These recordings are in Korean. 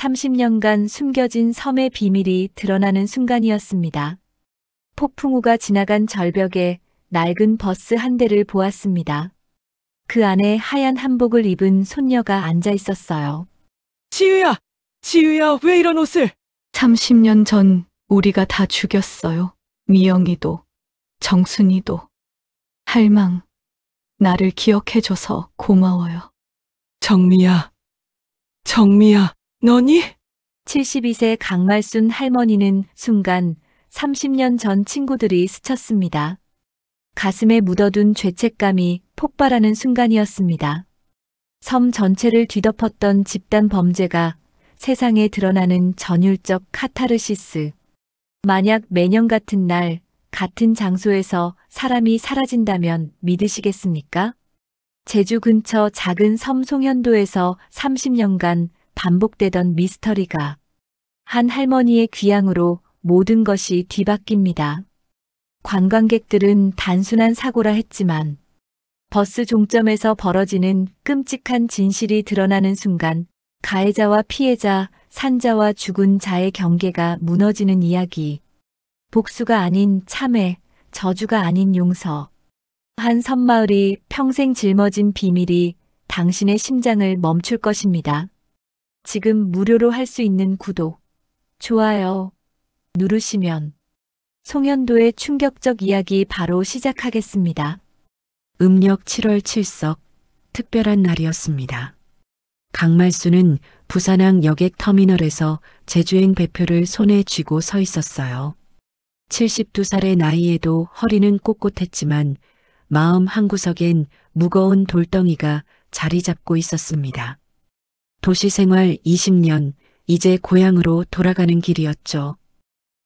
30년간 숨겨진 섬의 비밀이 드러나는 순간이었습니다. 폭풍우가 지나간 절벽에 낡은 버스 한 대를 보았습니다. 그 안에 하얀 한복을 입은 손녀가 앉아 있었어요. 지유야! 지유야, 왜 이런 옷을? 30년 전 우리가 다 죽였어요. 미영이도, 정순이도. 할망, 나를 기억해줘서 고마워요. 정미야, 너니? 72세 강말순 할머니는 순간 30년 전 친구들이 스쳤습니다. 가슴에 묻어둔 죄책감이 폭발하는 순간이었습니다. 섬 전체를 뒤덮었던 집단 범죄가 세상에 드러나는 전율적 카타르시스. 만약 매년 같은 날, 같은 장소에서 사람이 사라진다면 믿으시겠습니까? 제주 근처 작은 섬 송현도에서 30년간 반복되던 미스터리가 한 할머니의 귀향으로 모든 것이 뒤바뀝니다. 관광객들은 단순한 사고라 했지만 버스 종점에서 벌어지는 끔찍한 진실이 드러나는 순간 가해자와 피해자, 산자와 죽은 자의 경계가 무너지는 이야기. 복수가 아닌 참회, 저주가 아닌 용서. 한 섬마을이 평생 짊어진 비밀이 당신의 심장을 멈출 것입니다. 지금 무료로 할 수 있는 구독, 좋아요 누르시면 송현도의 충격적 이야기 바로 시작하겠습니다. 음력 7월 7석, 특별한 날이었습니다. 강말순은 부산항 여객터미널에서 제주행 배표를 손에 쥐고 서 있었어요. 72살의 나이에도 허리는 꼿꼿했지만 마음 한구석엔 무거운 돌덩이가 자리 잡고 있었습니다. 도시생활 20년, 이제 고향으로 돌아가는 길이었죠.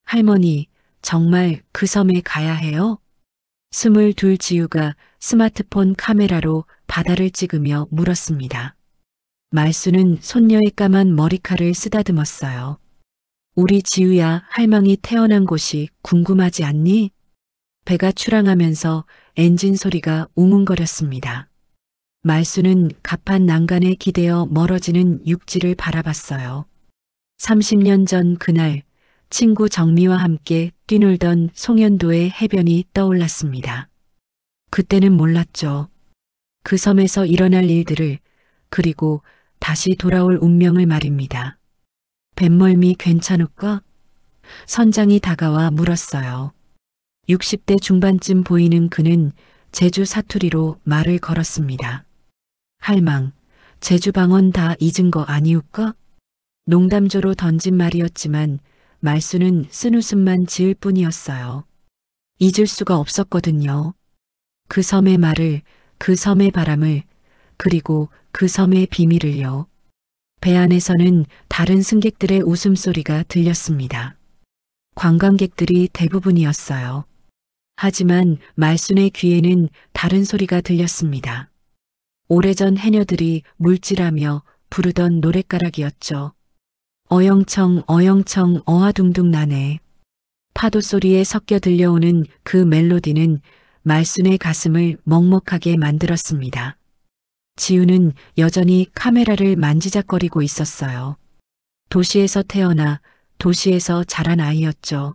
할머니, 정말 그 섬에 가야 해요? 22 지유가 스마트폰 카메라로 바다를 찍으며 물었습니다. 말수는 손녀의 까만 머리칼을 쓰다듬었어요. 우리 지유야, 할망이 태어난 곳이 궁금하지 않니? 배가 출항하면서 엔진 소리가 웅웅거렸습니다. 말수는 갑판 난간에 기대어 멀어지는 육지를 바라봤어요. 30년 전 그날 친구 정미와 함께 뛰놀던 송현도의 해변이 떠올랐습니다. 그때는 몰랐죠. 그 섬에서 일어날 일들을, 그리고 다시 돌아올 운명을 말입니다. 뱃멀미 괜찮을까? 선장이 다가와 물었어요. 60대 중반쯤 보이는 그는 제주 사투리로 말을 걸었습니다. 할망, 제주 방언 다 잊은 거 아니울까? 농담조로 던진 말이었지만 말수는 쓴웃음만 지을 뿐이었어요. 잊을 수가 없었거든요. 그 섬의 말을, 그 섬의 바람을, 그리고 그 섬의 비밀을요. 배 안에서는 다른 승객들의 웃음소리가 들렸습니다. 관광객들이 대부분이었어요. 하지만 말순의 귀에는 다른 소리가 들렸습니다. 오래전 해녀들이 물질하며 부르던 노랫가락이었죠. 어영청 어영청 어화둥둥 나네. 파도 소리에 섞여 들려오는 그 멜로디는 말순의 가슴을 먹먹하게 만들었습니다. 지우는 여전히 카메라를 만지작거리고 있었어요. 도시에서 태어나 도시에서 자란 아이였죠.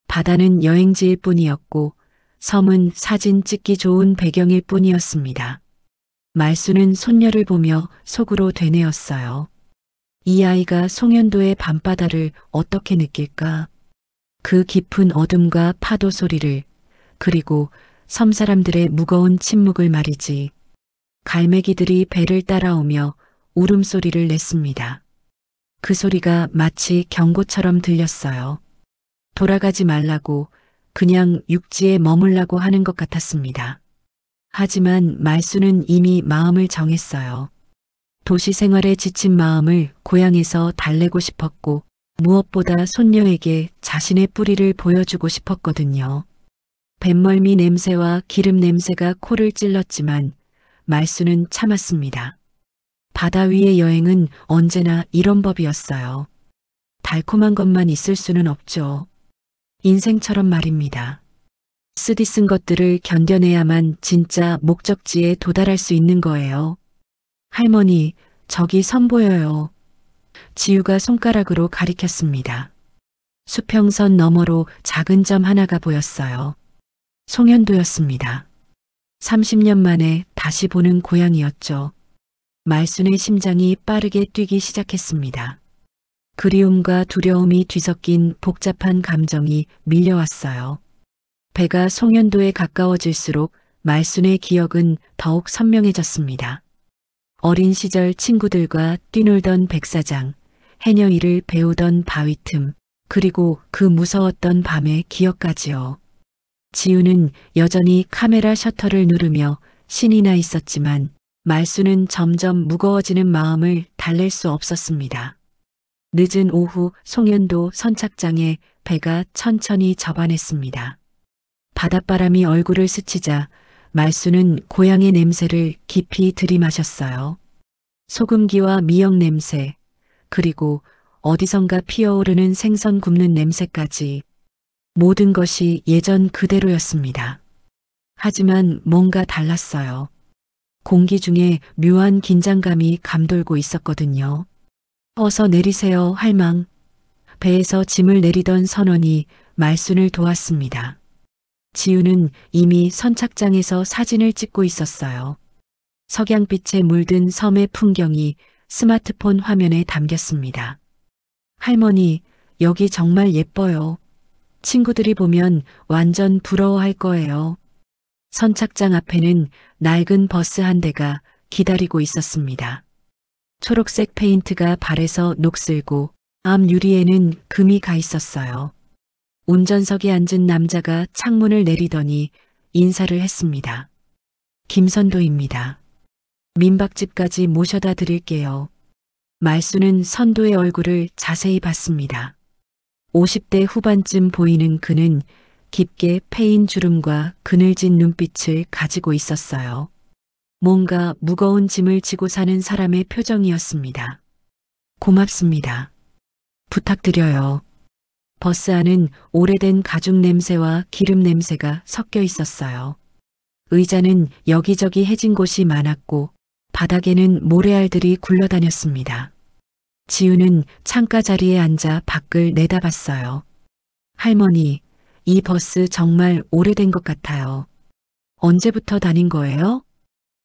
바다는 여행지일 뿐이었고 섬은 사진 찍기 좋은 배경일 뿐이었습니다. 말수는 손녀를 보며 속으로 되뇌었어요. 이 아이가 송현도의 밤바다를 어떻게 느낄까? 그 깊은 어둠과 파도 소리를, 그리고 섬 사람들의 무거운 침묵을 말이지. 갈매기들이 배를 따라오며 울음소리를 냈습니다. 그 소리가 마치 경고처럼 들렸어요. 돌아가지 말라고, 그냥 육지에 머물라고 하는 것 같았습니다. 하지만 말수는 이미 마음을 정했어요. 도시 생활에 지친 마음을 고향에서 달래고 싶었고 무엇보다 손녀에게 자신의 뿌리를 보여주고 싶었거든요. 뱃멀미 냄새와 기름 냄새가 코를 찔렀지만 말수는 참았습니다. 바다 위의 여행은 언제나 이런 법이었어요. 달콤한 것만 있을 수는 없죠. 인생처럼 말입니다. 쓰디쓴 것들을 견뎌내야만 진짜 목적지에 도달할 수 있는 거예요. 할머니, 저기 섬 보여요. 지우가 손가락으로 가리켰습니다. 수평선 너머로 작은 점 하나가 보였어요. 송현도였습니다. 30년 만에 다시 보는 고향이었죠. 말순의 심장이 빠르게 뛰기 시작했습니다. 그리움과 두려움이 뒤섞인 복잡한 감정이 밀려왔어요. 배가 송현도에 가까워질수록 말순의 기억은 더욱 선명해졌습니다. 어린 시절 친구들과 뛰놀던 백사장, 해녀일을 배우던 바위 틈, 그리고 그 무서웠던 밤의 기억까지요. 지우는 여전히 카메라 셔터를 누르며 신이 나 있었지만 말순은 점점 무거워지는 마음을 달랠 수 없었습니다. 늦은 오후 송현도 선착장에 배가 천천히 접안했습니다. 바닷바람이 얼굴을 스치자 말순은 고향의 냄새를 깊이 들이마셨어요. 소금기와 미역 냄새, 그리고 어디선가 피어오르는 생선 굽는 냄새까지 모든 것이 예전 그대로였습니다. 하지만 뭔가 달랐어요. 공기 중에 묘한 긴장감이 감돌고 있었거든요. 어서 내리세요, 할망. 배에서 짐을 내리던 선원이 말순을 도왔습니다. 지우는 이미 선착장에서 사진을 찍고 있었어요. 석양빛에 물든 섬의 풍경이 스마트폰 화면에 담겼습니다. 할머니, 여기 정말 예뻐요. 친구들이 보면 완전 부러워할 거예요. 선착장 앞에는 낡은 버스 한 대가 기다리고 있었습니다. 초록색 페인트가 발에서 녹슬고 앞 유리에는 금이 가 있었어요. 운전석에 앉은 남자가 창문을 내리더니 인사를 했습니다. 김선도입니다. 민박집까지 모셔다 드릴게요. 말순은 선도의 얼굴을 자세히 봤습니다. 50대 후반쯤 보이는 그는 깊게 패인 주름과 그늘진 눈빛을 가지고 있었어요. 뭔가 무거운 짐을 지고 사는 사람의 표정이었습니다. 고맙습니다. 부탁드려요. 버스 안은 오래된 가죽 냄새와 기름 냄새가 섞여 있었어요. 의자는 여기저기 해진 곳이 많았고 바닥에는 모래알들이 굴러다녔습니다. 지우는 창가 자리에 앉아 밖을 내다봤어요. 할머니, 이 버스 정말 오래된 것 같아요. 언제부터 다닌 거예요?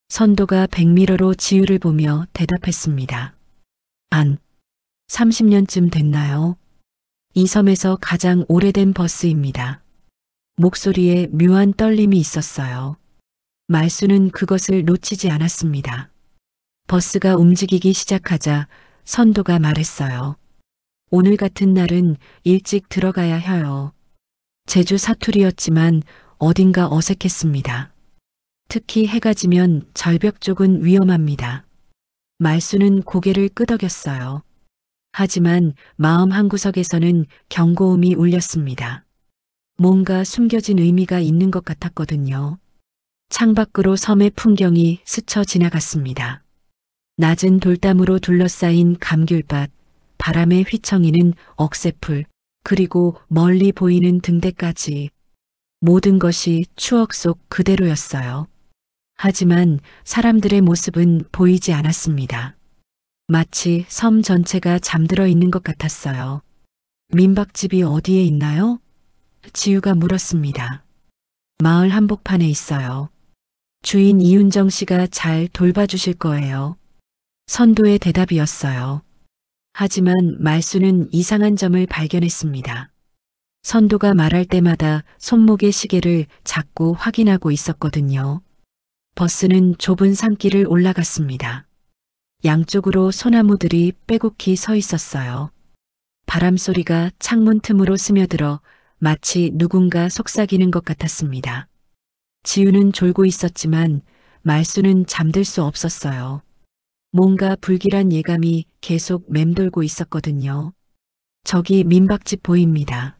선도가 백미러로 지우를 보며 대답했습니다. 30년쯤 됐나요? 이 섬에서 가장 오래된 버스입니다. 목소리에 묘한 떨림이 있었어요. 말순은 그것을 놓치지 않았습니다. 버스가 움직이기 시작하자 선도가 말했어요. 오늘 같은 날은 일찍 들어가야 해요. 제주 사투리였지만 어딘가 어색했습니다. 특히 해가 지면 절벽 쪽은 위험합니다. 말순은 고개를 끄덕였어요. 하지만 마음 한구석에서는 경고음이 울렸습니다. 뭔가 숨겨진 의미가 있는 것 같았거든요. 창밖으로 섬의 풍경이 스쳐 지나갔습니다. 낮은 돌담으로 둘러싸인 감귤밭, 바람에 휘청이는 억새풀, 그리고 멀리 보이는 등대까지 모든 것이 추억 속 그대로였어요. 하지만 사람들의 모습은 보이지 않았습니다. 마치 섬 전체가 잠들어 있는 것 같았어요. 민박집이 어디에 있나요? 지우가 물었습니다. 마을 한복판에 있어요. 주인 이윤정 씨가 잘 돌봐주실 거예요. 선도의 대답이었어요. 하지만 말순은 이상한 점을 발견했습니다. 선도가 말할 때마다 손목의 시계를 자꾸 확인하고 있었거든요. 버스는 좁은 산길을 올라갔습니다. 양쪽으로 소나무들이 빼곡히 서 있었어요. 바람 소리가 창문 틈으로 스며들어 마치 누군가 속삭이는 것 같았습니다. 지우는 졸고 있었지만 말순은 잠들 수 없었어요. 뭔가 불길한 예감이 계속 맴돌고 있었거든요. 저기 민박집 보입니다.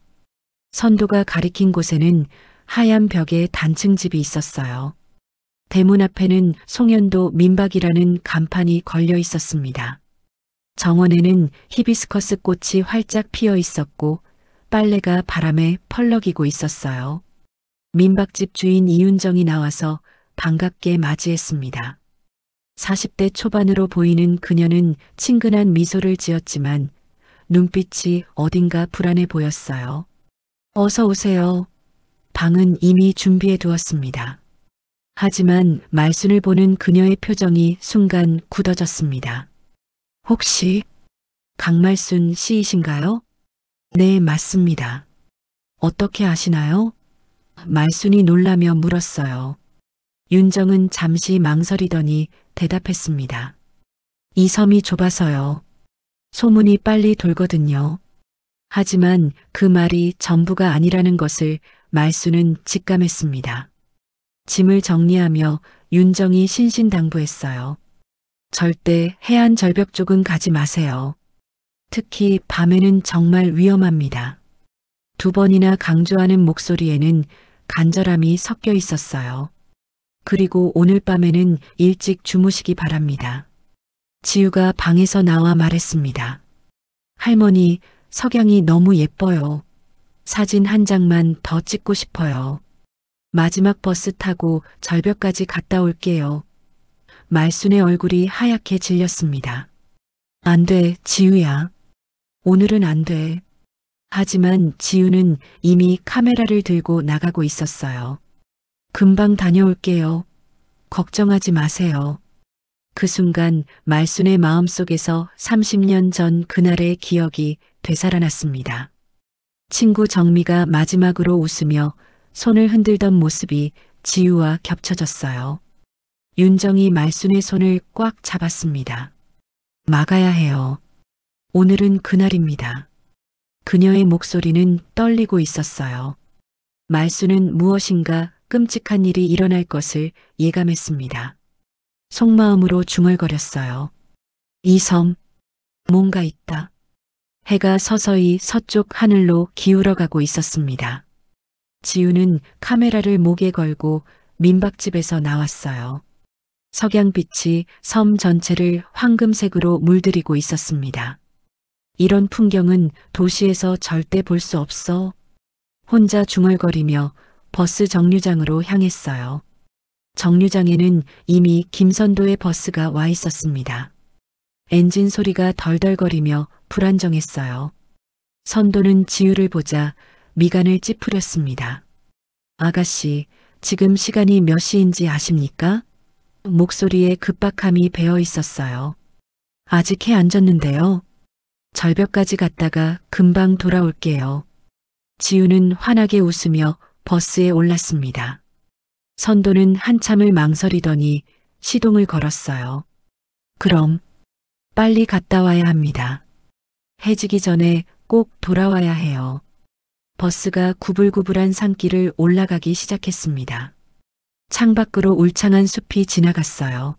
선도가 가리킨 곳에는 하얀 벽에 단층집이 있었어요. 대문 앞에는 송현도 민박이라는 간판이 걸려 있었습니다. 정원에는 히비스커스 꽃이 활짝 피어 있었고 빨래가 바람에 펄럭이고 있었어요. 민박집 주인 이윤정이 나와서 반갑게 맞이했습니다. 40대 초반으로 보이는 그녀는 친근한 미소를 지었지만 눈빛이 어딘가 불안해 보였어요. 어서 오세요. 방은 이미 준비해 두었습니다. 하지만 말순을 보는 그녀의 표정이 순간 굳어졌습니다. 혹시 강말순 씨이신가요? 네, 맞습니다. 어떻게 아시나요? 말순이 놀라며 물었어요. 윤정은 잠시 망설이더니 대답했습니다. 이 섬이 좁아서요. 소문이 빨리 돌거든요. 하지만 그 말이 전부가 아니라는 것을 말순은 직감했습니다. 짐을 정리하며 윤정이 신신당부했어요. 절대 해안 절벽 쪽은 가지 마세요. 특히 밤에는 정말 위험합니다. 2번이나 강조하는 목소리에는 간절함이 섞여 있었어요. 그리고 오늘 밤에는 일찍 주무시기 바랍니다. 지우가 방에서 나와 말했습니다. 할머니, 석양이 너무 예뻐요. 사진 한 장만 더 찍고 싶어요. 마지막 버스 타고 절벽까지 갔다 올게요. 말순의 얼굴이 하얗게 질렸습니다. 안 돼, 지우야. 오늘은 안 돼. 하지만 지우는 이미 카메라를 들고 나가고 있었어요. 금방 다녀올게요. 걱정하지 마세요. 그 순간 말순의 마음속에서 30년 전 그날의 기억이 되살아났습니다. 친구 정미가 마지막으로 웃으며 손을 흔들던 모습이 지우와 겹쳐졌어요. 윤정이 말순의 손을 꽉 잡았습니다. 막아야 해요. 오늘은 그날입니다. 그녀의 목소리는 떨리고 있었어요. 말순은 무엇인가 끔찍한 일이 일어날 것을 예감했습니다. 속마음으로 중얼거렸어요. 이 섬, 뭔가 있다. 해가 서서히 서쪽 하늘로 기울어가고 있었습니다. 지우는 카메라를 목에 걸고 민박집에서 나왔어요. 석양빛이 섬 전체를 황금색으로 물들이고 있었습니다. 이런 풍경은 도시에서 절대 볼 수 없어. 혼자 중얼거리며 버스 정류장으로 향했어요. 정류장에는 이미 김선도의 버스가 와 있었습니다. 엔진 소리가 덜덜거리며 불안정했어요. 선도는 지우를 보자 미간을 찌푸렸습니다. 아가씨, 지금 시간이 몇 시인지 아십니까? 목소리에 급박함이 배어 있었어요. 아직 해 안 졌는데요. 절벽까지 갔다가 금방 돌아올게요. 지우는 환하게 웃으며 버스에 올랐습니다. 선도는 한참을 망설이더니 시동을 걸었어요. 그럼 빨리 갔다 와야 합니다. 해지기 전에 꼭 돌아와야 해요. 버스가 구불구불한 산길을 올라가기 시작했습니다. 창밖으로 울창한 숲이 지나갔어요.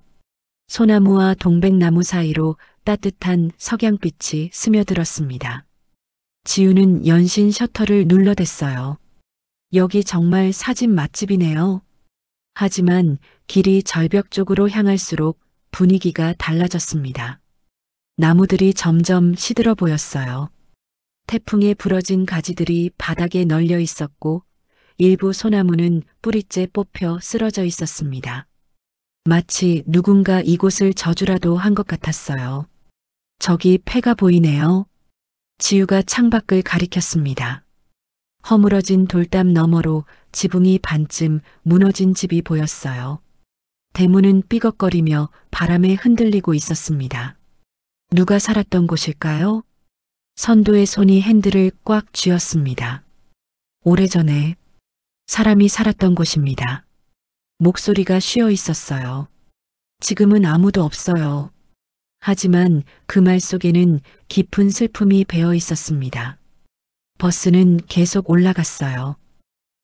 소나무와 동백나무 사이로 따뜻한 석양빛이 스며들었습니다. 지우는 연신 셔터를 눌러댔어요. 여기 정말 사진 맛집이네요. 하지만 길이 절벽 쪽으로 향할수록 분위기가 달라졌습니다. 나무들이 점점 시들어 보였어요. 태풍에 부러진 가지들이 바닥에 널려 있었고 일부 소나무는 뿌리째 뽑혀 쓰러져 있었습니다. 마치 누군가 이곳을 저주라도 한 것 같았어요. 저기 폐가 보이네요. 지우가 창밖을 가리켰습니다. 허물어진 돌담 너머로 지붕이 반쯤 무너진 집이 보였어요. 대문은 삐걱거리며 바람에 흔들리고 있었습니다. 누가 살았던 곳일까요? 선도의 손이 핸들을 꽉 쥐었습니다. 오래전에 사람이 살았던 곳입니다. 목소리가 쉬어 있었어요. 지금은 아무도 없어요. 하지만 그 말 속에는 깊은 슬픔이 배어 있었습니다. 버스는 계속 올라갔어요.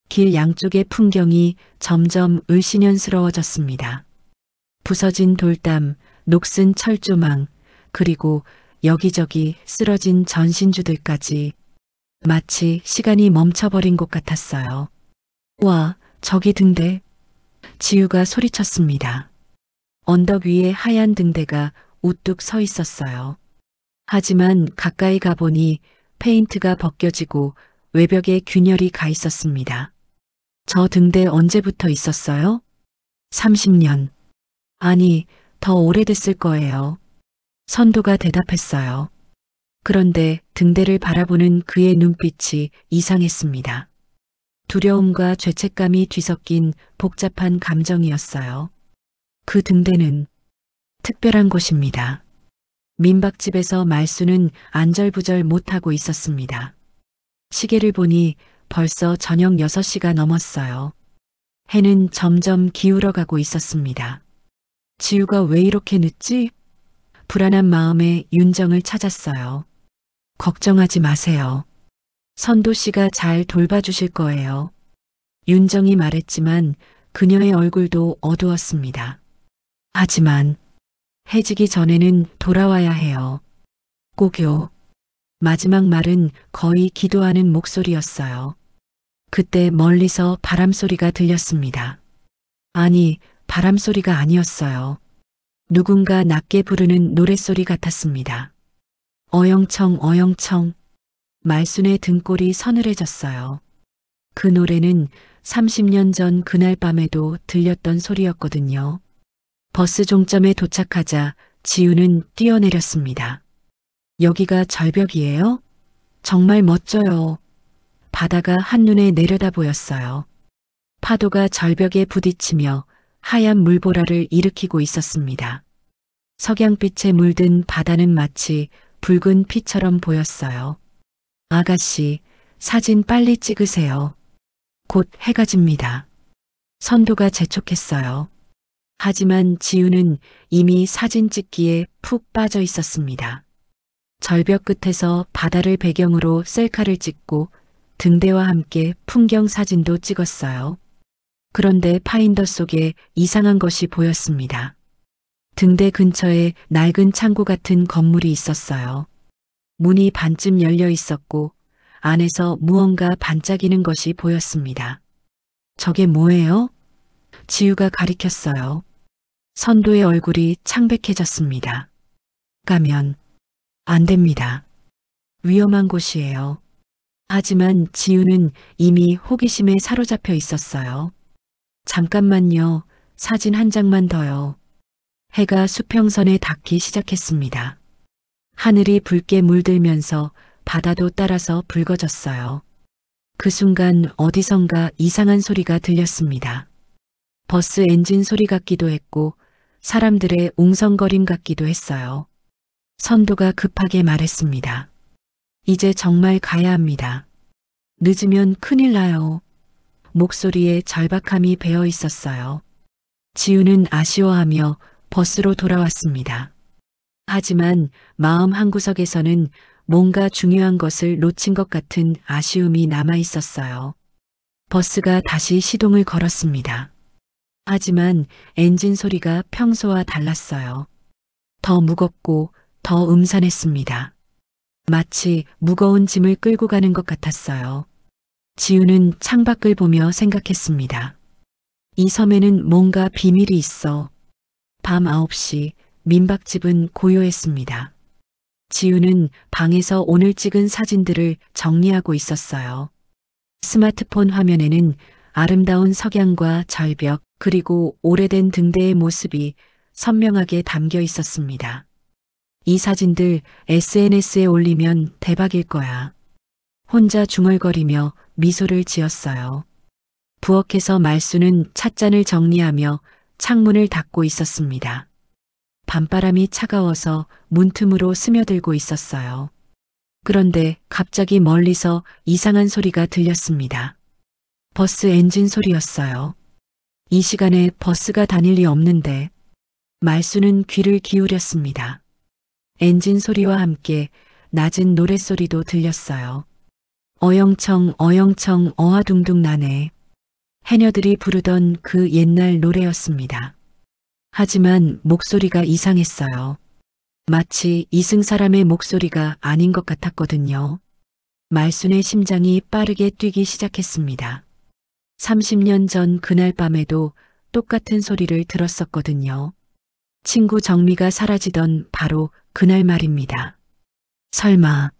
길 양쪽의 풍경이 점점 을씨년스러워졌습니다. 부서진 돌담, 녹슨 철조망, 그리고 여기저기 쓰러진 전신주들까지 마치 시간이 멈춰버린 것 같았어요. 와, 저기 등대. 지우가 소리쳤습니다. 언덕 위에 하얀 등대가 우뚝 서 있었어요. 하지만 가까이 가보니 페인트가 벗겨지고 외벽에 균열이 가 있었습니다. 저 등대 언제부터 있었어요? 30년. 아니, 더 오래됐을 거예요. 선도가 대답했어요. 그런데 등대를 바라보는 그의 눈빛이 이상했습니다. 두려움과 죄책감이 뒤섞인 복잡한 감정이었어요. 그 등대는 특별한 곳입니다. 민박집에서 말수는 안절부절 못하고 있었습니다. 시계를 보니 벌써 저녁 6시가 넘었어요. 해는 점점 기울어가고 있었습니다. 지우가 왜 이렇게 늦지? 불안한 마음에 윤정을 찾았어요. 걱정하지 마세요. 선도 씨가 잘 돌봐주실 거예요. 윤정이 말했지만 그녀의 얼굴도 어두웠습니다. 하지만 해지기 전에는 돌아와야 해요. 꼭요. 마지막 말은 거의 기도하는 목소리였어요. 그때 멀리서 바람소리가 들렸습니다. 아니, 바람소리가 아니었어요. 누군가 낮게 부르는 노랫소리 같았습니다. 어영청 어영청. 말순의 등골이 서늘해졌어요. 그 노래는 30년 전 그날 밤에도 들렸던 소리였거든요. 버스 종점에 도착하자 지우는 뛰어내렸습니다. 여기가 절벽이에요? 정말 멋져요. 바다가 한눈에 내려다 보였어요. 파도가 절벽에 부딪히며 하얀 물보라를 일으키고 있었습니다. 석양빛에 물든 바다는 마치 붉은 피처럼 보였어요. 아가씨, 사진 빨리 찍으세요. 곧 해가 집니다. 선도가 재촉했어요. 하지만 지우는 이미 사진 찍기에 푹 빠져 있었습니다. 절벽 끝에서 바다를 배경으로 셀카를 찍고 등대와 함께 풍경 사진도 찍었어요. 그런데 파인더 속에 이상한 것이 보였습니다. 등대 근처에 낡은 창고 같은 건물이 있었어요. 문이 반쯤 열려 있었고 안에서 무언가 반짝이는 것이 보였습니다. 저게 뭐예요? 지우가 가리켰어요. 선도의 얼굴이 창백해졌습니다. 가면 안 됩니다. 위험한 곳이에요. 하지만 지우는 이미 호기심에 사로잡혀 있었어요. 잠깐만요. 사진 한 장만 더요. 해가 수평선에 닿기 시작했습니다. 하늘이 붉게 물들면서 바다도 따라서 붉어졌어요. 그 순간 어디선가 이상한 소리가 들렸습니다. 버스 엔진 소리 같기도 했고 사람들의 웅성거림 같기도 했어요. 선도가 급하게 말했습니다. 이제 정말 가야 합니다. 늦으면 큰일 나요. 목소리에 절박함이 배어 있었어요. 지우는 아쉬워하며 버스로 돌아왔습니다. 하지만 마음 한구석에서는 뭔가 중요한 것을 놓친 것 같은 아쉬움이 남아 있었어요. 버스가 다시 시동을 걸었습니다. 하지만 엔진 소리가 평소와 달랐어요. 더 무겁고 더 음산했습니다. 마치 무거운 짐을 끌고 가는 것 같았어요. 지우는 창밖을 보며 생각했습니다. 이 섬에는 뭔가 비밀이 있어. 밤 9시 민박집은 고요했습니다. 지우는 방에서 오늘 찍은 사진들을 정리하고 있었어요. 스마트폰 화면에는 아름다운 석양과 절벽 그리고 오래된 등대의 모습이 선명하게 담겨 있었습니다. 이 사진들 SNS에 올리면 대박일 거야. 혼자 중얼거리며 미소를 지었어요. 부엌에서 말수는 찻잔을 정리하며 창문을 닫고 있었습니다. 밤바람이 차가워서 문틈으로 스며들고 있었어요. 그런데 갑자기 멀리서 이상한 소리가 들렸습니다. 버스 엔진 소리였어요. 이 시간에 버스가 다닐 리 없는데 말수는 귀를 기울였습니다. 엔진 소리와 함께 낮은 노랫소리도 들렸어요. 어영청 어영청 어화둥둥 나네. 해녀들이 부르던 그 옛날 노래였습니다. 하지만 목소리가 이상했어요. 마치 이승 사람의 목소리가 아닌 것 같았거든요. 말순의 심장이 빠르게 뛰기 시작했습니다. 30년 전 그날 밤에도 똑같은 소리를 들었었거든요. 친구 정미가 사라지던 바로 그날 말입니다. 설마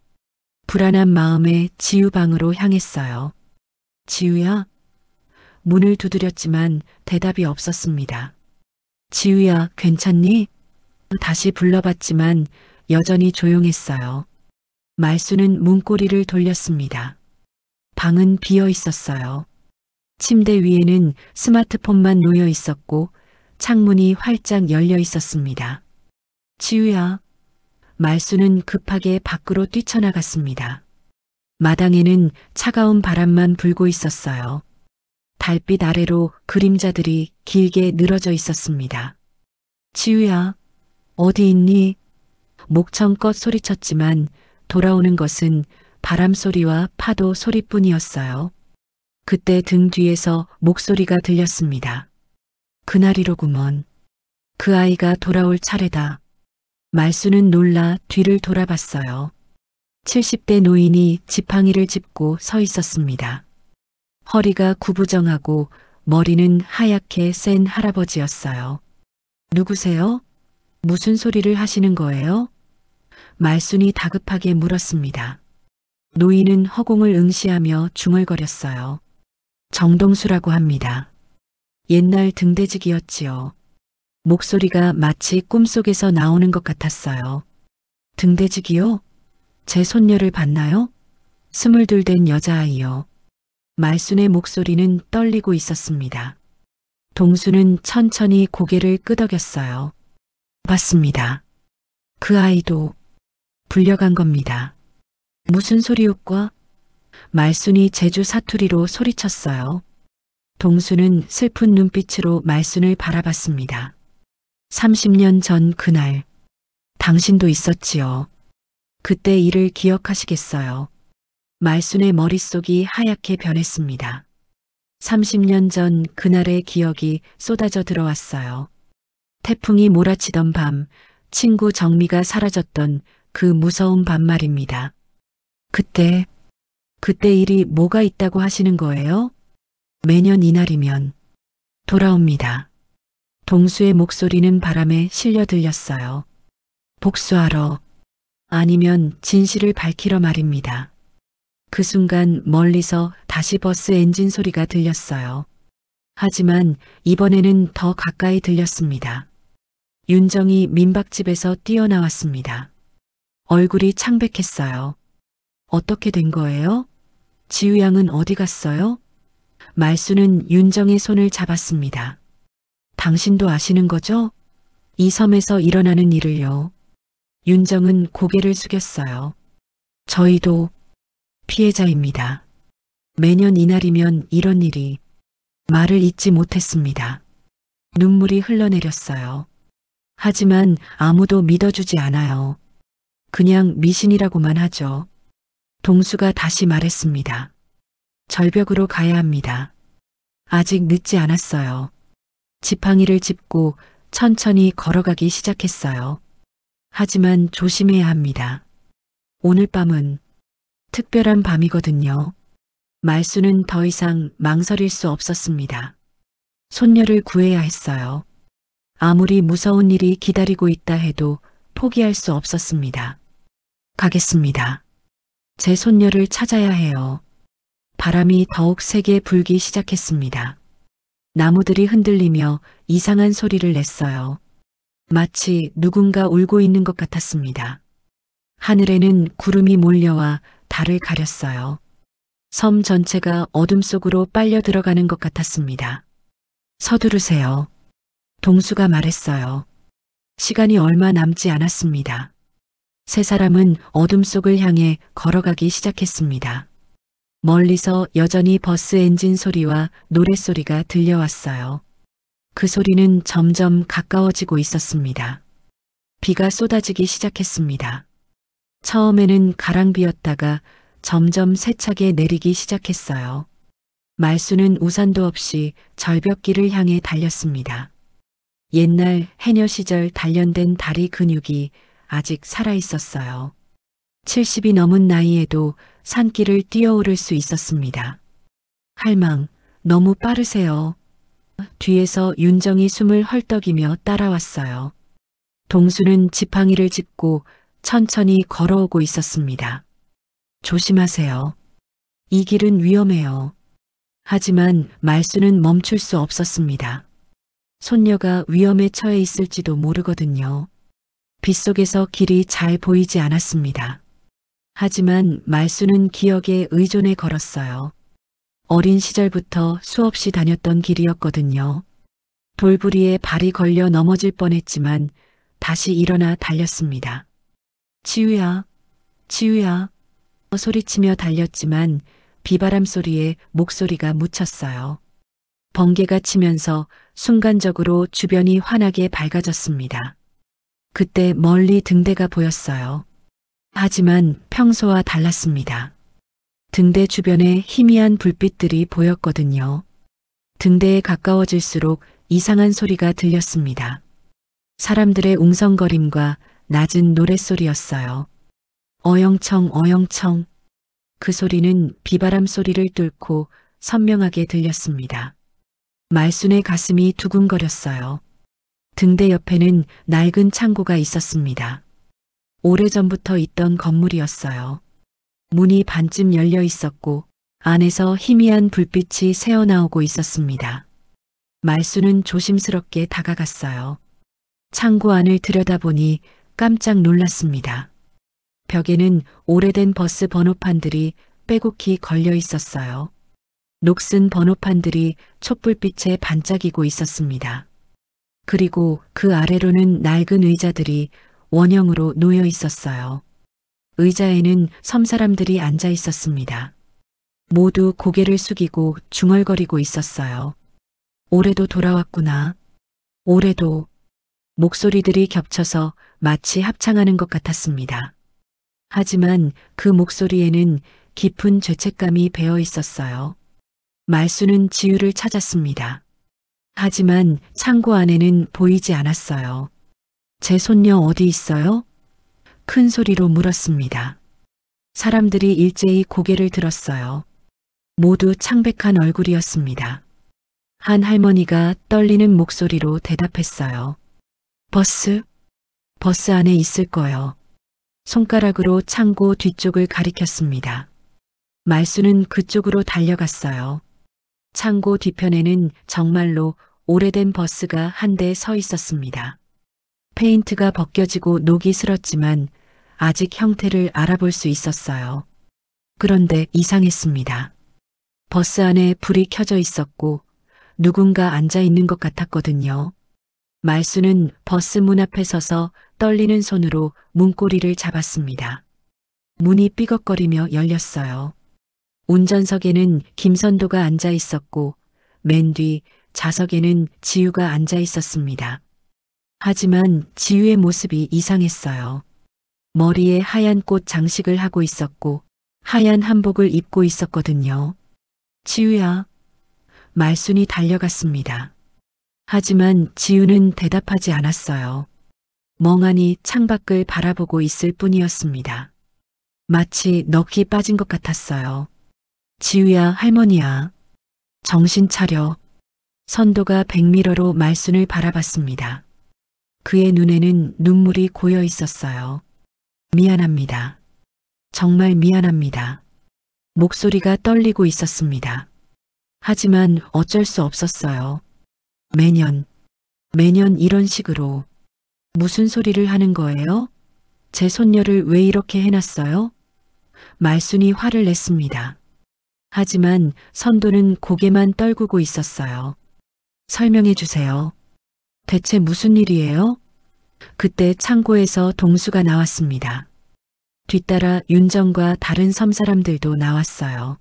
불안한 마음에 지우 방으로 향했어요. 지우야? 문을 두드렸지만 대답이 없었습니다. 지우야, 괜찮니? 다시 불러봤지만 여전히 조용했어요. 말수는 문고리를 돌렸습니다. 방은 비어 있었어요. 침대 위에는 스마트폰만 놓여 있었고 창문이 활짝 열려 있었습니다. 지우야. 말수는 급하게 밖으로 뛰쳐나갔습니다. 마당에는 차가운 바람만 불고 있었어요. 달빛 아래로 그림자들이 길게 늘어져 있었습니다. 지우야, 어디 있니? 목청껏 소리쳤지만 돌아오는 것은 바람 소리와 파도 소리뿐이었어요. 그때 등 뒤에서 목소리가 들렸습니다. 그날이로구먼. 그 아이가 돌아올 차례다. 말수는 놀라 뒤를 돌아봤어요. 70대 노인이 지팡이를 짚고 서 있었습니다. 허리가 구부정하고 머리는 하얗게 센 할아버지였어요. 누구세요? 무슨 소리를 하시는 거예요? 말순이 다급하게 물었습니다. 노인은 허공을 응시하며 중얼거렸어요. 정동수라고 합니다. 옛날 등대직이었지요. 목소리가 마치 꿈속에서 나오는 것 같았어요. 등대직이요? 제 손녀를 봤나요? 22 된 여자아이요. 말순의 목소리는 떨리고 있었습니다. 동수는 천천히 고개를 끄덕였어요. 봤습니다. 그 아이도 불려간 겁니다. 무슨 소리였과? 말순이 제주 사투리로 소리쳤어요. 동수는 슬픈 눈빛으로 말순을 바라봤습니다. 30년 전 그날, 당신도 있었지요. 그때 일을 기억하시겠어요. 말순의 머릿속이 하얗게 변했습니다. 30년 전 그날의 기억이 쏟아져 들어왔어요. 태풍이 몰아치던 밤, 친구 정미가 사라졌던 그 무서운 밤 말입니다. 그때 일이 뭐가 있다고 하시는 거예요? 매년 이날이면 돌아옵니다. 동수의 목소리는 바람에 실려 들렸어요. 복수하러, 아니면 진실을 밝히러 말입니다. 그 순간 멀리서 다시 버스 엔진 소리가 들렸어요. 하지만 이번에는 더 가까이 들렸습니다. 윤정이 민박집에서 뛰어나왔습니다. 얼굴이 창백했어요. 어떻게 된 거예요? 지우양은 어디 갔어요? 말수는 윤정의 손을 잡았습니다. 당신도 아시는 거죠? 이 섬에서 일어나는 일을요. 윤정은 고개를 숙였어요. 저희도 피해자입니다. 매년 이날이면 이런 일이. 말을 잇지 못했습니다. 눈물이 흘러내렸어요. 하지만 아무도 믿어주지 않아요. 그냥 미신이라고만 하죠. 동수가 다시 말했습니다. 절벽으로 가야 합니다. 아직 늦지 않았어요. 지팡이를 짚고 천천히 걸어가기 시작했어요. 하지만 조심해야 합니다. 오늘 밤은 특별한 밤이거든요. 말수는 더 이상 망설일 수 없었습니다. 손녀를 구해야 했어요. 아무리 무서운 일이 기다리고 있다 해도 포기할 수 없었습니다. 가겠습니다. 제 손녀를 찾아야 해요. 바람이 더욱 세게 불기 시작했습니다. 나무들이 흔들리며 이상한 소리를 냈어요. 마치 누군가 울고 있는 것 같았습니다. 하늘에는 구름이 몰려와 달을 가렸어요. 섬 전체가 어둠 속으로 빨려 들어가는 것 같았습니다. 서두르세요. 동수가 말했어요. 시간이 얼마 남지 않았습니다. 세 사람은 어둠 속을 향해 걸어가기 시작했습니다. 멀리서 여전히 버스 엔진 소리와 노랫소리가 들려왔어요. 그 소리는 점점 가까워지고 있었습니다. 비가 쏟아지기 시작했습니다. 처음에는 가랑비였다가 점점 세차게 내리기 시작했어요. 말수는 우산도 없이 절벽길을 향해 달렸습니다. 옛날 해녀 시절 단련된 다리 근육이 아직 살아있었어요. 70이 넘은 나이에도 산길을 뛰어오를 수 있었습니다. 할망, 너무 빠르세요. 뒤에서 윤정이 숨을 헐떡이며 따라왔어요. 동수는 지팡이를 짚고 천천히 걸어오고 있었습니다. 조심하세요. 이 길은 위험해요. 하지만 말수는 멈출 수 없었습니다. 손녀가 위험에 처해 있을지도 모르거든요. 빗속에서 길이 잘 보이지 않았습니다. 하지만 말수는 기억에 의존해 걸었어요. 어린 시절부터 수없이 다녔던 길이었거든요. 돌부리에 발이 걸려 넘어질 뻔했지만 다시 일어나 달렸습니다. 지우야, 지우야. 소리치며 달렸지만 비바람 소리에 목소리가 묻혔어요. 번개가 치면서 순간적으로 주변이 환하게 밝아졌습니다. 그때 멀리 등대가 보였어요. 하지만 평소와 달랐습니다. 등대 주변에 희미한 불빛들이 보였거든요. 등대에 가까워질수록 이상한 소리가 들렸습니다. 사람들의 웅성거림과 낮은 노랫소리였어요. 어영청 어영청. 그 소리는 비바람 소리를 뚫고 선명하게 들렸습니다. 말순의 가슴이 두근거렸어요. 등대 옆에는 낡은 창고가 있었습니다. 오래전부터 있던 건물이었어요. 문이 반쯤 열려 있었고 안에서 희미한 불빛이 새어나오고 있었습니다. 말순은 조심스럽게 다가갔어요. 창고 안을 들여다보니 깜짝 놀랐습니다. 벽에는 오래된 버스 번호판들이 빼곡히 걸려 있었어요. 녹슨 번호판들이 촛불빛에 반짝이고 있었습니다. 그리고 그 아래로는 낡은 의자들이 원형으로 놓여 있었어요. 의자에는 섬사람들이 앉아 있었습니다. 모두 고개를 숙이고 중얼거리고 있었어요. 올해도 돌아왔구나. 올해도. 목소리들이 겹쳐서 마치 합창하는 것 같았습니다. 하지만 그 목소리에는 깊은 죄책감이 배어 있었어요. 말수는 지우를 찾았습니다. 하지만 창고 안에는 보이지 않았어요. 제 손녀 어디 있어요? 큰 소리로 물었습니다. 사람들이 일제히 고개를 들었어요. 모두 창백한 얼굴이었습니다. 한 할머니가 떨리는 목소리로 대답했어요. 버스 안에 있을 거요. 손가락으로 창고 뒤쪽을 가리켰습니다. 말수는 그쪽으로 달려갔어요. 창고 뒤편에는 정말로 오래된 버스가 한 대 서 있었습니다. 페인트가 벗겨지고 녹이 슬었지만 아직 형태를 알아볼 수 있었어요. 그런데 이상했습니다. 버스 안에 불이 켜져 있었고 누군가 앉아 있는 것 같았거든요. 말수는 버스 문 앞에 서서 떨리는 손으로 문고리를 잡았습니다. 문이 삐걱거리며 열렸어요. 운전석에는 김선도가 앉아 있었고 맨 뒤 좌석에는 지우가 앉아 있었습니다. 하지만 지우의 모습이 이상했어요. 머리에 하얀 꽃 장식을 하고 있었고 하얀 한복을 입고 있었거든요. 지우야. 말순이 달려갔습니다. 하지만 지우는 대답하지 않았어요. 멍하니 창밖을 바라보고 있을 뿐이었습니다. 마치 넋이 빠진 것 같았어요. 지우야, 할머니야. 정신 차려. 선도가 백미러로 말순을 바라봤습니다. 그의 눈에는 눈물이 고여 있었어요. 미안합니다. 정말 미안합니다. 목소리가 떨리고 있었습니다. 하지만 어쩔 수 없었어요. 매년 이런 식으로. 무슨 소리를 하는 거예요? 제 손녀를 왜 이렇게 해놨어요? 말순이 화를 냈습니다. 하지만 선도는 고개만 떨구고 있었어요. 설명해 주세요. 대체 무슨 일이에요? 그때 창고에서 동수가 나왔습니다. 뒤따라 윤정과 다른 섬사람들도 나왔어요.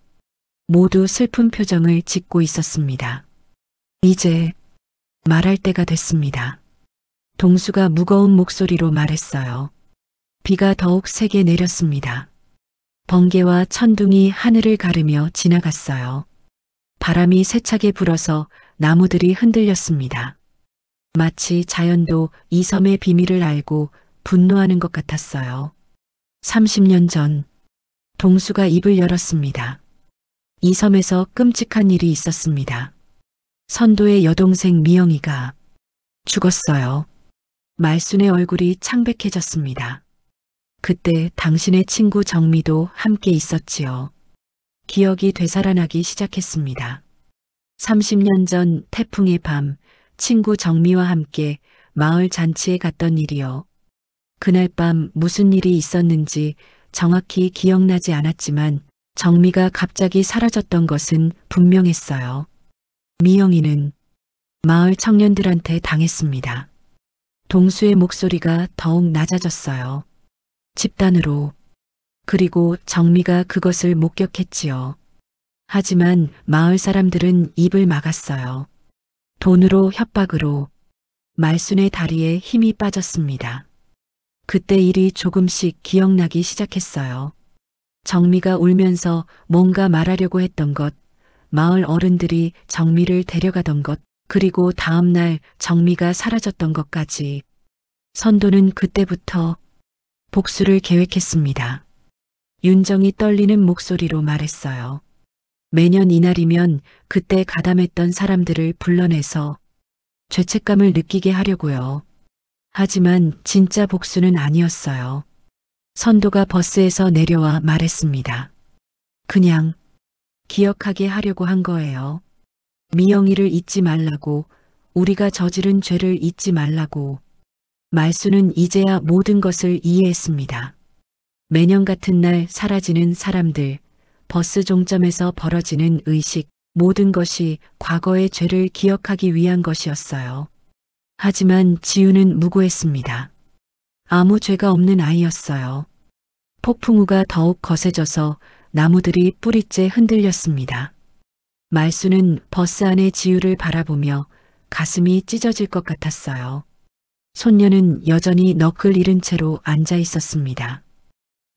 모두 슬픈 표정을 짓고 있었습니다. 이제 말할 때가 됐습니다. 동수가 무거운 목소리로 말했어요. 비가 더욱 세게 내렸습니다. 번개와 천둥이 하늘을 가르며 지나갔어요. 바람이 세차게 불어서 나무들이 흔들렸습니다. 마치 자연도 이 섬의 비밀을 알고 분노하는 것 같았어요. 30년 전 동수가 입을 열었습니다. 이 섬에서 끔찍한 일이 있었습니다. 선도의 여동생 미영이가 죽었어요. 말순의 얼굴이 창백해졌습니다. 그때 당신의 친구 정미도 함께 있었지요. 기억이 되살아나기 시작했습니다. 30년 전 태풍의 밤 친구 정미와 함께 마을 잔치에 갔던 일이요. 그날 밤 무슨 일이 있었는지 정확히 기억나지 않았지만 정미가 갑자기 사라졌던 것은 분명했어요. 미영이는 마을 청년들한테 당했습니다. 동수의 목소리가 더욱 낮아졌어요. 집단으로. 그리고 정미가 그것을 목격했지요. 하지만 마을 사람들은 입을 막았어요. 돈으로 협박으로 말순의 다리에 힘이 빠졌습니다. 그때 일이 조금씩 기억나기 시작했어요. 정미가 울면서 뭔가 말하려고 했던 것, 마을 어른들이 정미를 데려가던 것, 그리고 다음날 정미가 사라졌던 것까지. 선도는 그때부터 복수를 계획했습니다. 윤정이 떨리는 목소리로 말했어요. 매년 이날이면 그때 가담했던 사람들을 불러내서 죄책감을 느끼게 하려고요. 하지만 진짜 복수는 아니었어요. 선도가 버스에서 내려와 말했습니다. 그냥 기억하게 하려고 한 거예요. 미영이를 잊지 말라고, 우리가 저지른 죄를 잊지 말라고. 말수는 이제야 모든 것을 이해했습니다. 매년 같은 날 사라지는 사람들, 버스 종점에서 벌어지는 의식, 모든 것이 과거의 죄를 기억하기 위한 것이었어요. 하지만 지우는 무고했습니다. 아무 죄가 없는 아이였어요. 폭풍우가 더욱 거세져서 나무들이 뿌리째 흔들렸습니다. 말수는 버스 안의 지우를 바라보며 가슴이 찢어질 것 같았어요. 손녀는 여전히 너클 잃은 채로 앉아 있었습니다.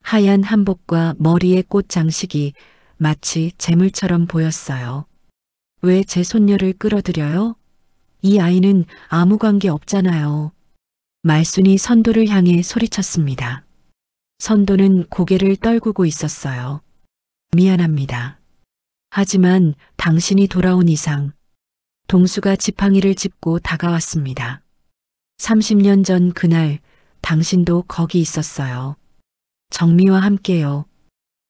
하얀 한복과 머리에 꽃 장식이 마치 재물처럼 보였어요. 왜 제 손녀를 끌어들여요? 이 아이는 아무 관계 없잖아요. 말순이 선도를 향해 소리쳤습니다. 선도는 고개를 떨구고 있었어요. 미안합니다. 하지만 당신이 돌아온 이상 동수가 지팡이를 짚고 다가왔습니다. 30년 전 그날 당신도 거기 있었어요. 정미와 함께요.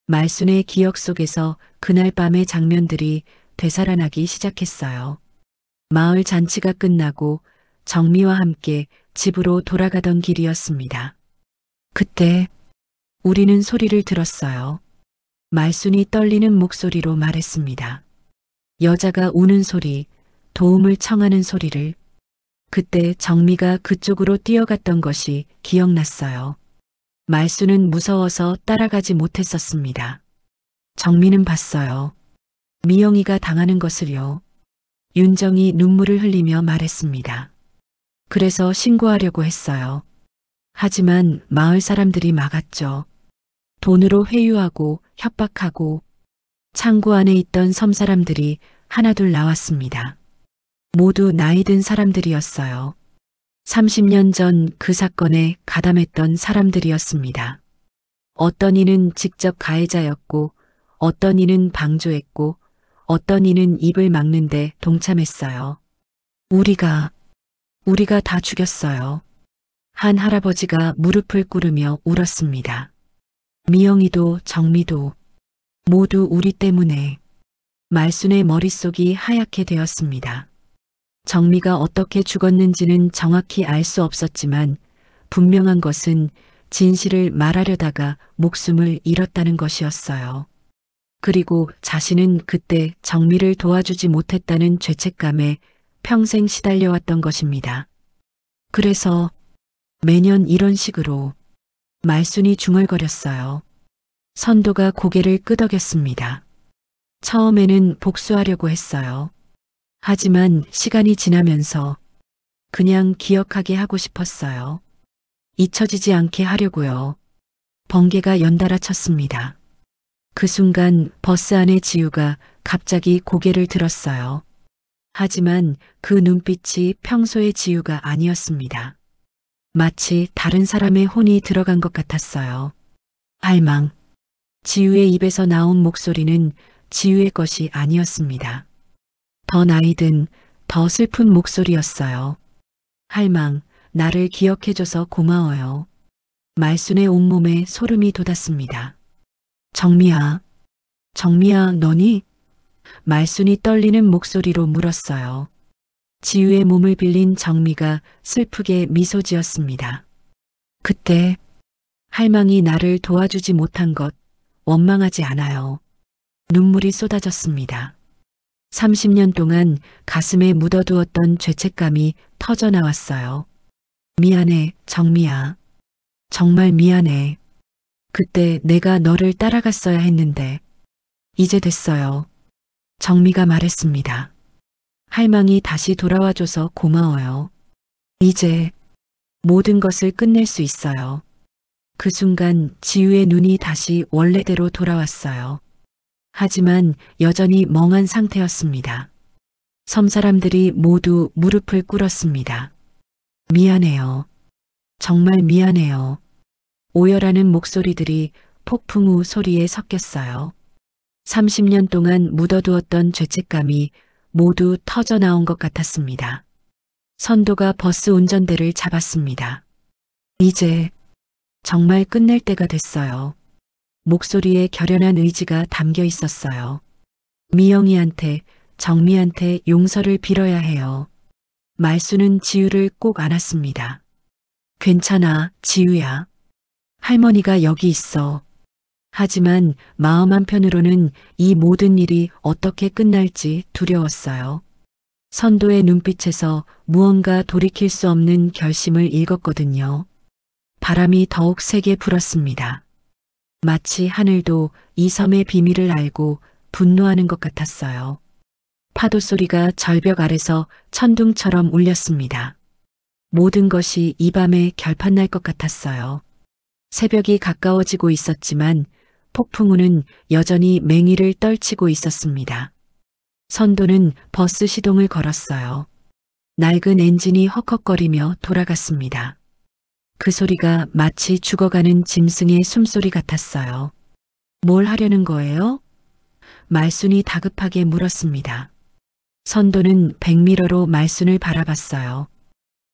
말순의 기억 속에서 그날 밤의 장면들이 되살아나기 시작했어요. 마을 잔치가 끝나고 정미와 함께 집으로 돌아가던 길이었습니다. 그때 우리는 소리를 들었어요. 말순이 떨리는 목소리로 말했습니다. 여자가 우는 소리, 도움을 청하는 소리를. 그때 정미가 그쪽으로 뛰어갔던 것이 기억났어요. 말순은 무서워서 따라가지 못했었습니다. 정미는 봤어요. 미영이가 당하는 것을요. 윤정이 눈물을 흘리며 말했습니다. 그래서 신고하려고 했어요. 하지만 마을 사람들이 막았죠. 돈으로 회유하고 협박하고. 창고 안에 있던 섬 사람들이 하나둘 나왔습니다. 모두 나이 든 사람들이었어요. 30년 전 그 사건에 가담했던 사람들이었습니다. 어떤 이는 직접 가해자였고, 어떤 이는 방조했고, 어떤 이는 입을 막는데 동참했어요. 우리가 다 죽였어요. 한 할아버지가 무릎을 꿇으며 울었습니다. 미영이도 정미도 모두 우리 때문에. 말순의 머릿속이 하얗게 되었습니다. 정미가 어떻게 죽었는지는 정확히 알 수 없었지만 분명한 것은 진실을 말하려다가 목숨을 잃었다는 것이었어요. 그리고 자신은 그때 정미를 도와주지 못했다는 죄책감에 평생 시달려왔던 것입니다. 그래서 매년 이런 식으로 말순이 중얼거렸어요. 선도가 고개를 끄덕였습니다. 처음에는 복수하려고 했어요. 하지만 시간이 지나면서 그냥 기억하게 하고 싶었어요. 잊혀지지 않게 하려고요. 번개가 연달아 쳤습니다. 그 순간 버스 안의 지우가 갑자기 고개를 들었어요. 하지만 그 눈빛이 평소의 지우가 아니었습니다. 마치 다른 사람의 혼이 들어간 것 같았어요. 할망. 지우의 입에서 나온 목소리는 지우의 것이 아니었습니다. 더 나이든 더 슬픈 목소리였어요. 할망, 나를 기억해줘서 고마워요. 말순의 온몸에 소름이 돋았습니다. 정미야, 너니? 말순이 떨리는 목소리로 물었어요. 지우의 몸을 빌린 정미가 슬프게 미소 지었습니다. 그때 할망이 나를 도와주지 못한 것 원망하지 않아요. 눈물이 쏟아졌습니다. 30년 동안 가슴에 묻어두었던 죄책감이 터져 나왔어요. 미안해, 정미야. 정말 미안해. 그때 내가 너를 따라갔어야 했는데. 이제 됐어요. 정미가 말했습니다. 할망이 다시 돌아와줘서 고마워요. 이제 모든 것을 끝낼 수 있어요. 그 순간 지우의 눈이 다시 원래대로 돌아왔어요. 하지만 여전히 멍한 상태였습니다. 섬 사람들이 모두 무릎을 꿇었습니다. 미안해요. 정말 미안해요. 오열하는 목소리들이 폭풍우 소리에 섞였어요. 30년 동안 묻어두었던 죄책감이 모두 터져 나온 것 같았습니다. 선도가 버스 운전대를 잡았습니다. 이제 정말 끝낼 때가 됐어요. 목소리에 결연한 의지가 담겨 있었어요. 미영이한테, 정미한테 용서를 빌어야 해요. 말수는 지우를 꼭 안았습니다. 괜찮아, 지우야. 할머니가 여기 있어. 하지만 마음 한편으로는 이 모든 일이 어떻게 끝날지 두려웠어요. 선도의 눈빛에서 무언가 돌이킬 수 없는 결심을 읽었거든요. 바람이 더욱 세게 불었습니다. 마치 하늘도 이 섬의 비밀을 알고 분노하는 것 같았어요. 파도 소리가 절벽 아래서 천둥처럼 울렸습니다. 모든 것이 이 밤에 결판날 것 같았어요. 새벽이 가까워지고 있었지만 폭풍우는 여전히 맹위를 떨치고 있었습니다. 선도는 버스 시동을 걸었어요. 낡은 엔진이 헉헉거리며 돌아갔습니다. 그 소리가 마치 죽어가는 짐승의 숨소리 같았어요. 뭘 하려는 거예요? 말순이 다급하게 물었습니다. 선도는 백미러로 말순을 바라봤어요.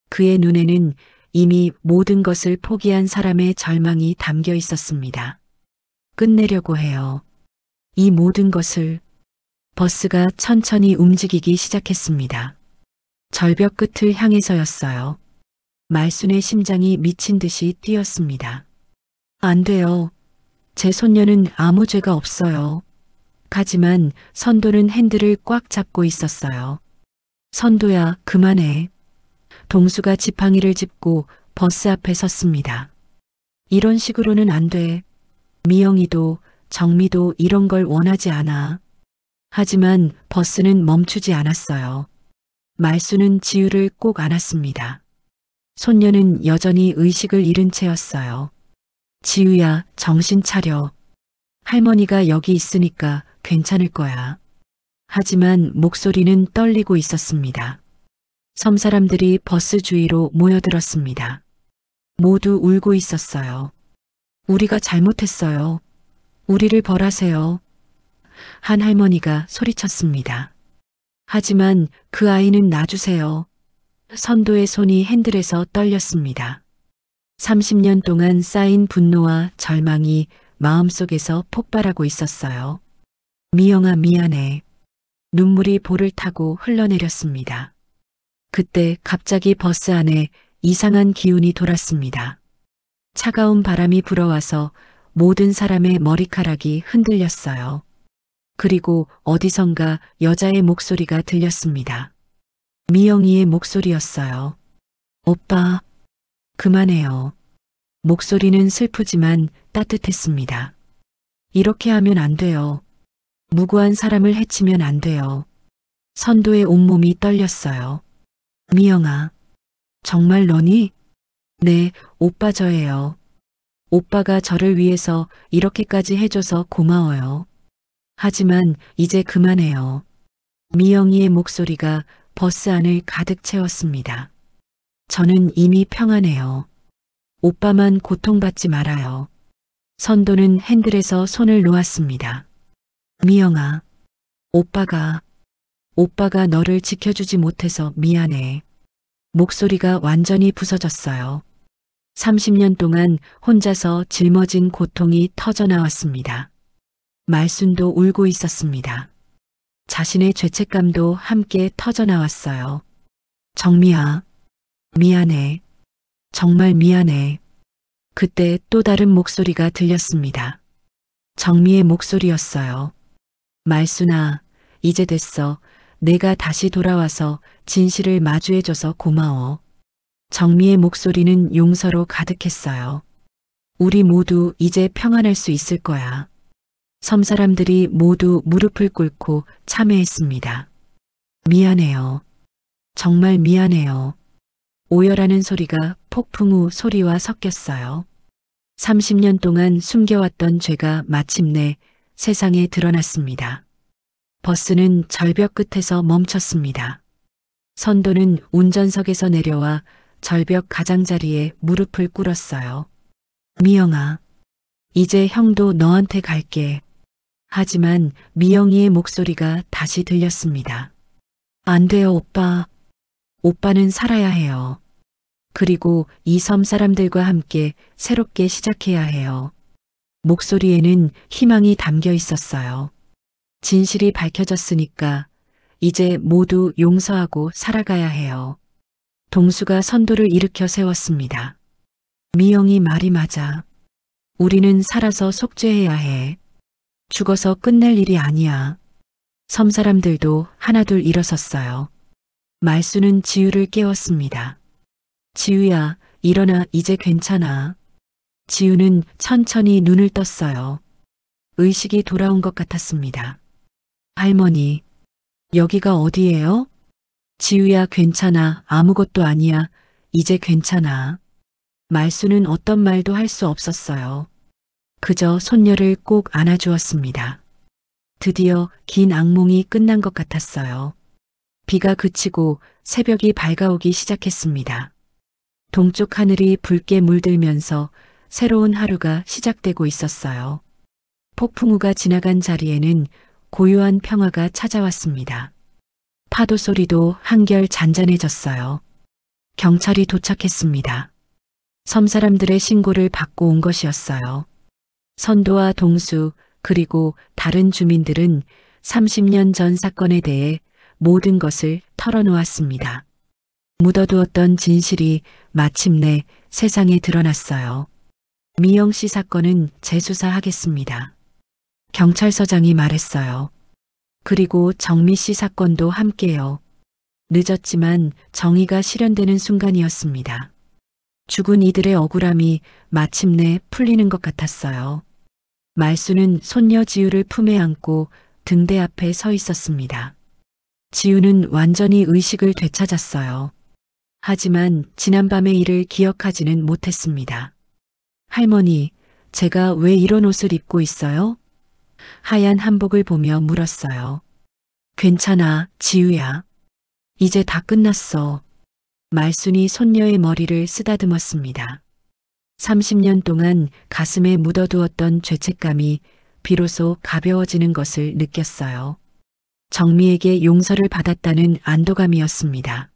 그의 눈에는 이미 모든 것을 포기한 사람의 절망이 담겨 있었습니다. 끝내려고 해요. 이 모든 것을. 버스가 천천히 움직이기 시작했습니다. 절벽 끝을 향해서였어요. 말순의 심장이 미친 듯이 뛰었습니다. 안 돼요. 제 손녀는 아무 죄가 없어요. 하지만 선도는 핸들을 꽉 잡고 있었어요. 선도야, 그만해. 동수가 지팡이를 짚고 버스 앞에 섰습니다. 이런 식으로는 안 돼. 미영이도 정미도 이런 걸 원하지 않아. 하지만 버스는 멈추지 않았어요. 말수는 지우를 꼭 안았습니다. 손녀는 여전히 의식을 잃은 채였어요. 지우야, 정신 차려. 할머니가 여기 있으니까 괜찮을 거야. 하지만 목소리는 떨리고 있었습니다. 섬 사람들이 버스 주위로 모여들었습니다. 모두 울고 있었어요. 우리가 잘못했어요. 우리를 벌하세요. 한 할머니가 소리쳤습니다. 하지만 그 아이는 놔주세요. 선도의 손이 핸들에서 떨렸습니다. 30년 동안 쌓인 분노와 절망이 마음속에서 폭발하고 있었어요. 미영아, 미안해. 눈물이 볼을 타고 흘러내렸습니다. 그때 갑자기 버스 안에 이상한 기운이 돌았습니다. 차가운 바람이 불어와서 모든 사람의 머리카락이 흔들렸어요. 그리고 어디선가 여자의 목소리가 들렸습니다. 미영이의 목소리였어요. 오빠, 그만해요. 목소리는 슬프지만 따뜻했습니다. 이렇게 하면 안 돼요. 무고한 사람을 해치면 안 돼요. 선도의 온몸이 떨렸어요. 미영아, 정말 너니? 네, 오빠 저예요. 오빠가 저를 위해서 이렇게까지 해줘서 고마워요. 하지만 이제 그만해요. 미영이의 목소리가 버스 안을 가득 채웠습니다. 저는 이미 평안해요. 오빠만 고통받지 말아요. 선도는 핸들에서 손을 놓았습니다. 미영아, 오빠가 너를 지켜주지 못해서 미안해. 목소리가 완전히 부서졌어요. 30년 동안 혼자서 짊어진 고통이 터져 나왔습니다. 말순도 울고 있었습니다. 자신의 죄책감도 함께 터져 나왔어요. 정미야, 미안해. 정말 미안해. 그때 또 다른 목소리가 들렸습니다. 정미의 목소리였어요. 말순아, 이제 됐어. 내가 다시 돌아와서 진실을 마주해줘서 고마워. 정미의 목소리는 용서로 가득했어요. 우리 모두 이제 평안할 수 있을 거야. 섬 사람들이 모두 무릎을 꿇고 참회했습니다. 미안해요. 정말 미안해요. 오열하는 소리가 폭풍 우 소리와 섞였어요. 30년 동안 숨겨왔던 죄가 마침내 세상에 드러났습니다. 버스는 절벽 끝에서 멈췄습니다. 선도는 운전석에서 내려와 절벽 가장자리에 무릎을 꿇었어요. 미영아, 이제 형도 너한테 갈게. 하지만 미영이의 목소리가 다시 들렸습니다. 안 돼요, 오빠. 오빠는 살아야 해요. 그리고 이 섬 사람들과 함께 새롭게 시작해야 해요. 목소리에는 희망이 담겨 있었어요. 진실이 밝혀졌으니까 이제 모두 용서하고 살아가야 해요. 동수가 선도를 일으켜 세웠습니다. 미영이 말이 맞아. 우리는 살아서 속죄해야 해. 죽어서 끝낼 일이 아니야. 섬 사람들도 하나둘 일어섰어요. 말수는 지우를 깨웠습니다. 지우야, 일어나, 이제 괜찮아. 지우는 천천히 눈을 떴어요. 의식이 돌아온 것 같았습니다. 할머니, 여기가 어디예요? 지우야, 괜찮아. 아무것도 아니야. 이제 괜찮아. 말수는 어떤 말도 할 수 없었어요. 그저 손녀를 꼭 안아주었습니다. 드디어 긴 악몽이 끝난 것 같았어요. 비가 그치고 새벽이 밝아오기 시작했습니다. 동쪽 하늘이 붉게 물들면서 새로운 하루가 시작되고 있었어요. 폭풍우가 지나간 자리에는 고요한 평화가 찾아왔습니다. 파도 소리도 한결 잔잔해졌어요. 경찰이 도착했습니다. 섬 사람들의 신고를 받고 온 것이었어요. 선도와 동수 그리고 다른 주민들은 30년 전 사건에 대해 모든 것을 털어놓았습니다. 묻어두었던 진실이 마침내 세상에 드러났어요. 미영 씨 사건은 재수사하겠습니다. 경찰서장이 말했어요. 그리고 정미 씨 사건도 함께요. 늦었지만 정의가 실현되는 순간이었습니다. 죽은 이들의 억울함이 마침내 풀리는 것 같았어요. 말수는 손녀 지우를 품에 안고 등대 앞에 서 있었습니다. 지우는 완전히 의식을 되찾았어요. 하지만 지난밤의 일을 기억하지는 못했습니다. 할머니, 제가 왜 이런 옷을 입고 있어요? 하얀 한복을 보며 물었어요. 괜찮아, 지우야. 이제 다 끝났어. 말순이 손녀의 머리를 쓰다듬었습니다. 30년 동안 가슴에 묻어두었던 죄책감이 비로소 가벼워지는 것을 느꼈어요. 정미에게 용서를 받았다는 안도감이었습니다.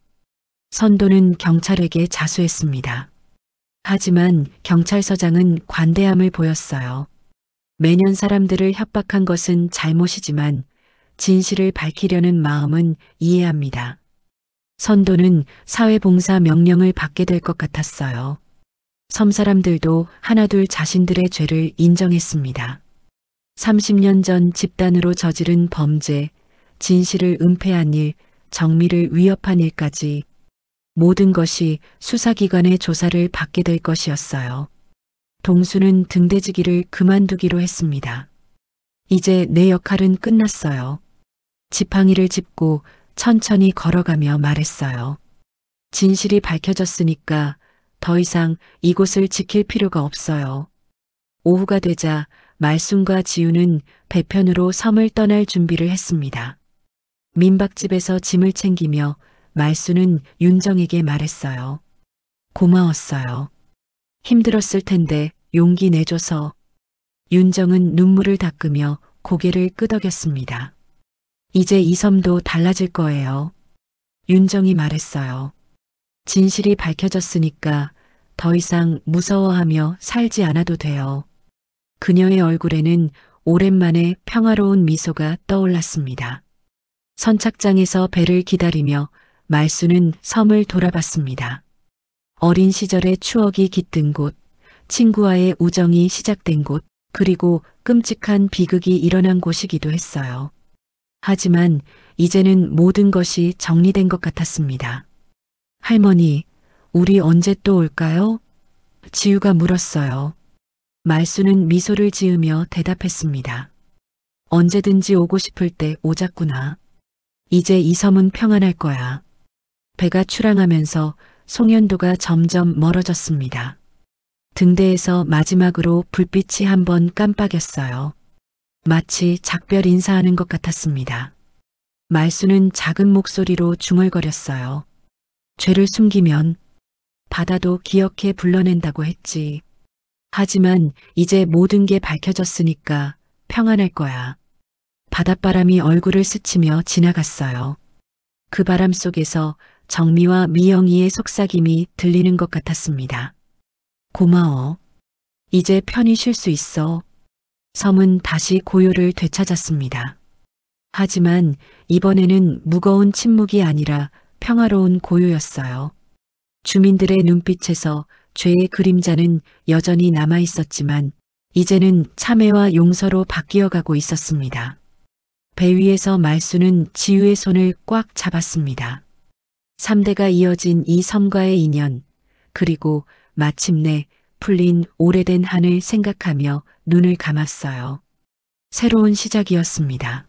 선도는 경찰에게 자수했습니다. 하지만 경찰서장은 관대함을 보였어요. 매년 사람들을 협박한 것은 잘못이지만 진실을 밝히려는 마음은 이해합니다. 선도는 사회봉사 명령을 받게 될 것 같았어요. 섬 사람들도 하나둘 자신들의 죄를 인정했습니다. 30년 전 집단으로 저지른 범죄, 진실을 은폐한 일, 정미를 위협한 일까지 모든 것이 수사기관의 조사를 받게 될 것이었어요. 동수는 등대지기를 그만두기로 했습니다. 이제 내 역할은 끝났어요. 지팡이를 짚고 천천히 걸어가며 말했어요. 진실이 밝혀졌으니까 더 이상 이곳을 지킬 필요가 없어요. 오후가 되자 말순과 지우는 배편으로 섬을 떠날 준비를 했습니다. 민박집에서 짐을 챙기며 말순은 윤정에게 말했어요. 고마웠어요. 힘들었을 텐데 용기 내줘서. 윤정은 눈물을 닦으며 고개를 끄덕였습니다. 이제 이 섬도 달라질 거예요. 윤정이 말했어요. 진실이 밝혀졌으니까 더 이상 무서워하며 살지 않아도 돼요. 그녀의 얼굴에는 오랜만에 평화로운 미소가 떠올랐습니다. 선착장에서 배를 기다리며 말수는 섬을 돌아봤습니다. 어린 시절의 추억이 깃든 곳, 친구와의 우정이 시작된 곳, 그리고 끔찍한 비극이 일어난 곳이기도 했어요. 하지만 이제는 모든 것이 정리된 것 같았습니다. 할머니, 우리 언제 또 올까요? 지우가 물었어요. 말수는 미소를 지으며 대답했습니다. 언제든지 오고 싶을 때 오자꾸나. 이제 이 섬은 평안할 거야. 배가 출항하면서 송현도가 점점 멀어졌습니다. 등대에서 마지막으로 불빛이 한번 깜빡였어요. 마치 작별 인사하는 것 같았습니다. 말수는 작은 목소리로 중얼거렸어요. 죄를 숨기면 바다도 기억해 불러낸다고 했지. 하지만 이제 모든 게 밝혀졌으니까 평안할 거야. 바닷바람이 얼굴을 스치며 지나갔어요. 그 바람 속에서 정미와 미영이의 속삭임이 들리는 것 같았습니다. 고마워. 이제 편히 쉴 수 있어. 섬은 다시 고요를 되찾았습니다. 하지만 이번에는 무거운 침묵이 아니라 평화로운 고요였어요. 주민들의 눈빛에서 죄의 그림자는 여전히 남아 있었지만 이제는 참회와 용서로 바뀌어가고 있었습니다. 배 위에서 말수는 지우의 손을 꽉 잡았습니다. 3대가 이어진 이 섬과의 인연, 그리고 마침내 풀린 오래된 한을 생각하며 눈을 감았어요. 새로운 시작이었습니다.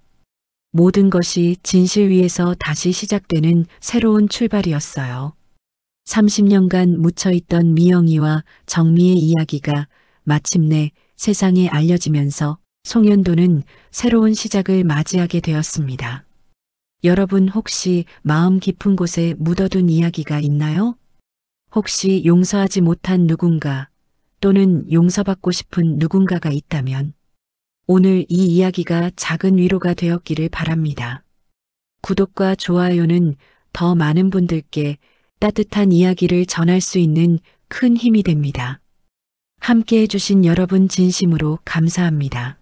모든 것이 진실 위에서 다시 시작되는 새로운 출발이었어요. 30년간 묻혀있던 미영이와 정미의 이야기가 마침내 세상에 알려지면서 송현도는 새로운 시작을 맞이하게 되었습니다. 여러분 혹시 마음 깊은 곳에 묻어둔 이야기가 있나요? 혹시 용서하지 못한 누군가 또는 용서받고 싶은 누군가가 있다면 오늘 이 이야기가 작은 위로가 되었기를 바랍니다. 구독과 좋아요는 더 많은 분들께 따뜻한 이야기를 전할 수 있는 큰 힘이 됩니다. 함께 해주신 여러분 진심으로 감사합니다.